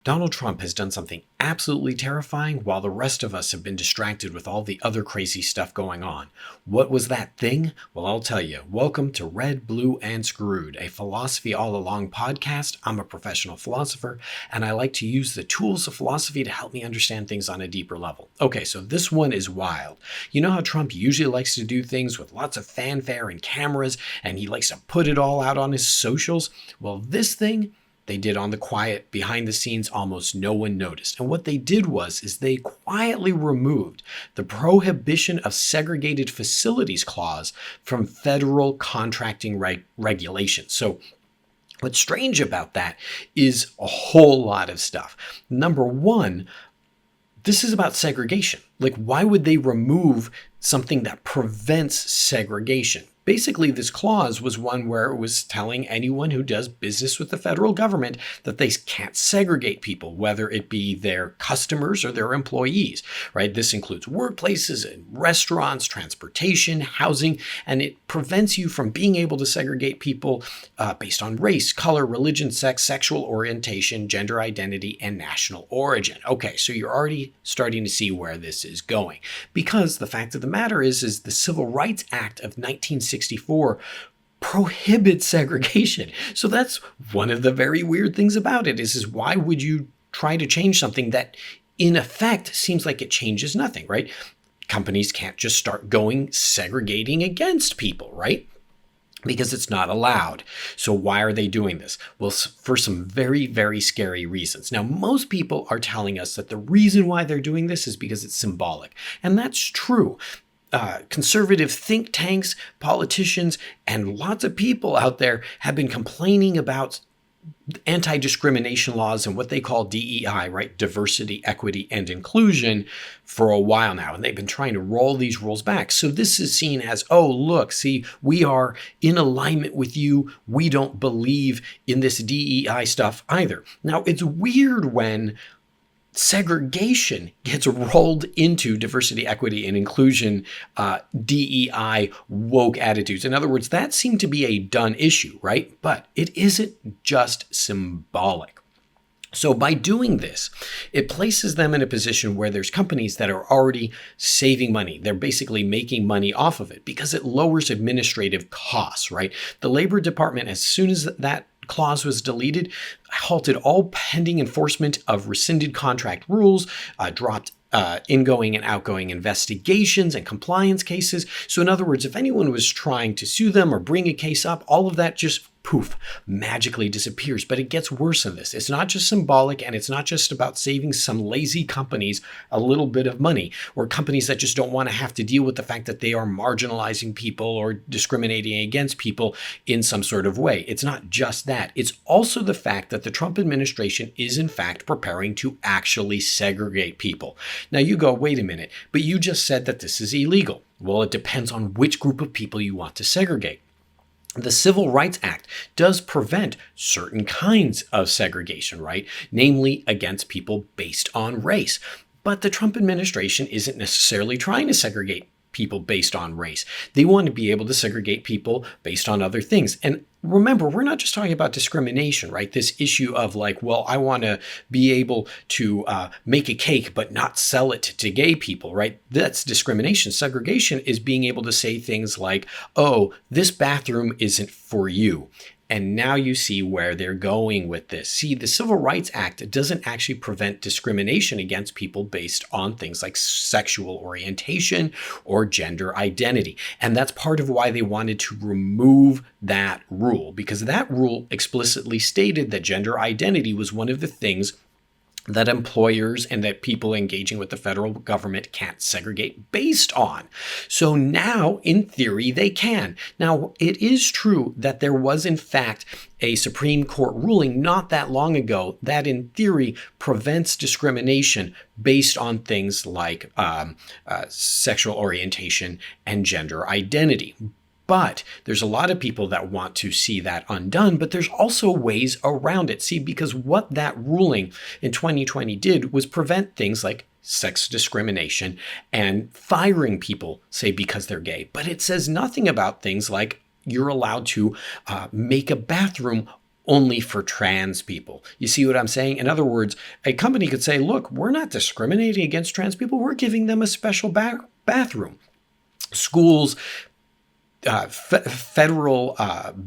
Donald Trump has done something absolutely terrifying while the rest of us have been distracted with all the other crazy stuff going on. What was that thing? Well, I'll tell you. Welcome to Red, Blue, and Screwed, a Philosophy All Along podcast. I'm a professional philosopher, and I like to use the tools of philosophy to help me understand things on a deeper level. Okay, so this one is wild. You know how Trump usually likes to do things with lots of fanfare and cameras, and he likes to put it all out on his socials? Well, this thing they did on the quiet, behind the scenes, almost no one noticed. And what they did is they quietly removed the prohibition of segregated facilities clause from federal contracting regulations. So what's strange about that is a whole lot of stuff. Number one, this is about segregation. Like, why would they remove something that prevents segregation? Basically, this clause was one where it was telling anyone who does business with the federal government that they can't segregate people, whether it be their customers or their employees, right? This includes workplaces and restaurants, transportation, housing, and it prevents you from being able to segregate people based on race, color, religion, sex, sexual orientation, gender identity, and national origin. Okay, so you're already starting to see where this is going, because the fact of the matter is the Civil Rights Act of 1964 prohibits segregation. So that's one of the very weird things about it is why would you try to change something that in effect seems like it changes nothing, right? Companies can't just start going segregating against people, right? Because it's not allowed. So why are they doing this? Well, for some very, very scary reasons. Now, most people are telling us that the reason why they're doing this is because it's symbolic. And that's true. Conservative think tanks, politicians, and lots of people out there have been complaining about anti-discrimination laws and what they call DEI, right? Diversity, equity, and inclusion for a while now. And they've been trying to roll these rules back. So this is seen as, oh, look, see, we are in alignment with you. We don't believe in this DEI stuff either. Now, it's weird when segregation gets rolled into diversity, equity, and inclusion, DEI woke attitudes. In other words, that seemed to be a done issue, right? But it isn't just symbolic. So by doing this, it places them in a position where there's companies that are already saving money. They're basically making money off of it because it lowers administrative costs, right? The Labor Department, as soon as that clause was deleted, halted all pending enforcement of rescinded contract rules, dropped ingoing and outgoing investigations and compliance cases. So in other words, if anyone was trying to sue them or bring a case up, all of that just poof, magically disappears. But it gets worse than this. It's not just symbolic, and it's not just about saving some lazy companies a little bit of money, or companies that just don't want to have to deal with the fact that they are marginalizing people or discriminating against people in some sort of way. It's not just that. It's also the fact that the Trump administration is in fact preparing to actually segregate people. Now you go, wait a minute, but you just said that this is illegal. Well, it depends on which group of people you want to segregate. The Civil Rights Act does prevent certain kinds of segregation, right? Namely, against people based on race. But the Trump administration isn't necessarily trying to segregate people based on race. They want to be able to segregate people based on other things. And remember, we're not just talking about discrimination, right? This issue of like, well, I want to be able to make a cake but not sell it to gay people, right? That's discrimination. Segregation is being able to say things like, oh, this bathroom isn't for you. And now you see where they're going with this. See, the Civil Rights Act doesn't actually prevent discrimination against people based on things like sexual orientation or gender identity. And that's part of why they wanted to remove that rule, because that rule explicitly stated that gender identity was one of the things that employers and that people engaging with the federal government can't segregate based on. So now, in theory, they can. Now, it is true that there was, in fact, a Supreme Court ruling not that long ago that, in theory, prevents discrimination based on things like sexual orientation and gender identity. But there's a lot of people that want to see that undone, but there's also ways around it. See, because what that ruling in 2020 did was prevent things like sex discrimination and firing people, say, because they're gay. But it says nothing about things like you're allowed to make a bathroom only for trans people. You see what I'm saying? In other words, a company could say, look, we're not discriminating against trans people. We're giving them a special bathroom. Schools, federal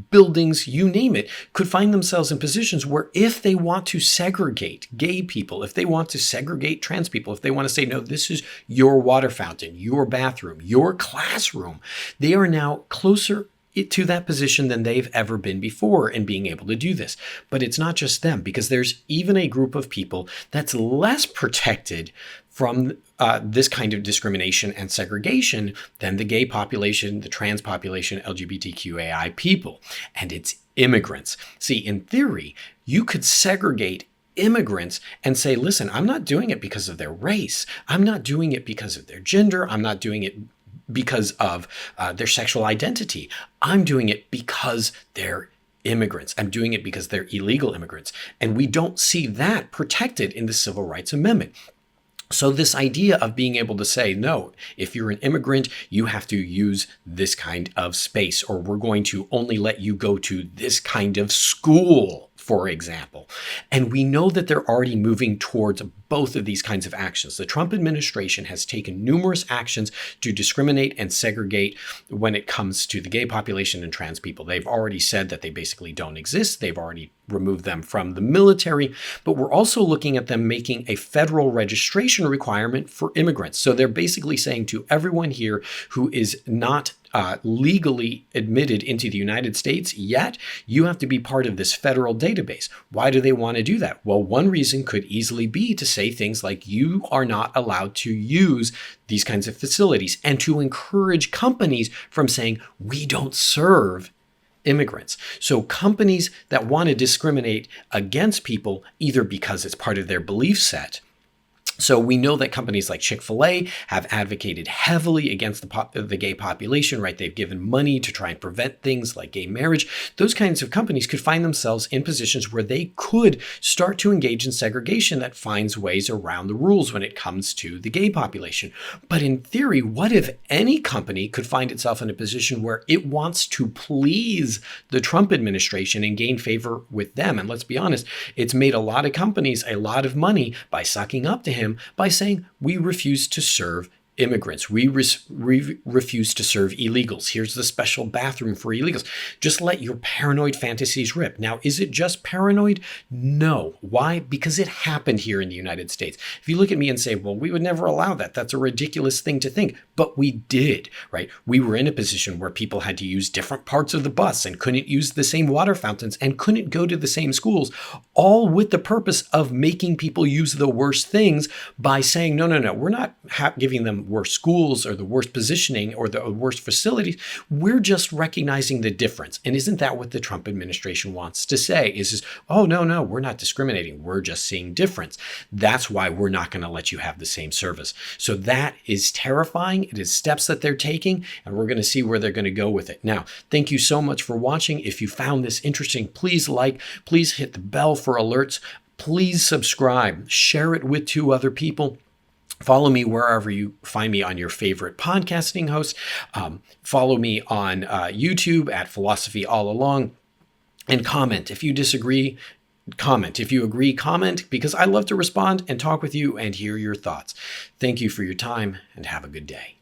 buildings, you name it, could find themselves in positions where if they want to segregate gay people, if they want to segregate trans people, if they want to say, no, this is your water fountain, your bathroom, your classroom, they are now closer to that position than they've ever been before in being able to do this. But it's not just them, because there's even a group of people that's less protected from this kind of discrimination and segregation than the gay population, the trans population, LGBTQAI people, and it's immigrants. See, in theory, you could segregate immigrants and say, listen, I'm not doing it because of their race. I'm not doing it because of their gender. I'm not doing it because of their sexual identity. I'm doing it because they're immigrants. I'm doing it because they're illegal immigrants. And we don't see that protected in the Civil Rights Amendment. So this idea of being able to say, no, if you're an immigrant, you have to use this kind of space, or we're going to only let you go to this kind of school, for example. And we know that they're already moving towards both of these kinds of actions. The Trump administration has taken numerous actions to discriminate and segregate when it comes to the gay population and trans people. They've already said that they basically don't exist. They've already removed them from the military, but we're also looking at them making a federal registration requirement for immigrants. So they're basically saying to everyone here who is not legally admitted into the United States yet, you have to be part of this federal database. Why do they want to do that? Well, one reason could easily be to say things like you are not allowed to use these kinds of facilities, and to encourage companies from saying we don't serve immigrants. So companies that want to discriminate against people either because it's part of their belief set. So we know that companies like Chick-fil-A have advocated heavily against the gay population, right? They've given money to try and prevent things like gay marriage. Those kinds of companies could find themselves in positions where they could start to engage in segregation that finds ways around the rules when it comes to the gay population. But in theory, what if any company could find itself in a position where it wants to please the Trump administration and gain favor with them? And let's be honest, it's made a lot of companies a lot of money by sucking up to him by saying, we refuse to serve immigrants. We refuse to serve illegals. Here's the special bathroom for illegals. Just let your paranoid fantasies rip. Now, is it just paranoid? No. Why? Because it happened here in the United States. If you look at me and say, well, we would never allow that. That's a ridiculous thing to think. But we did, right? We were in a position where people had to use different parts of the bus and couldn't use the same water fountains and couldn't go to the same schools, all with the purpose of making people use the worst things by saying, no, we're not giving them worst schools or the worst positioning or the worst facilities. We're just recognizing the difference. And isn't that what the Trump administration wants to say? Is oh, no, we're not discriminating. We're just seeing difference. That's why we're not going to let you have the same service. So that is terrifying. It is steps that they're taking, and we're going to see where they're going to go with it. Now, thank you so much for watching. If you found this interesting, please please hit the bell for alerts. Please subscribe, share it with 2 other people. Follow me wherever you find me on your favorite podcasting host. Follow me on YouTube at Philosophy All Along, and comment. If you disagree, comment. If you agree, comment, because I love to respond and talk with you and hear your thoughts. Thank you for your time, and have a good day.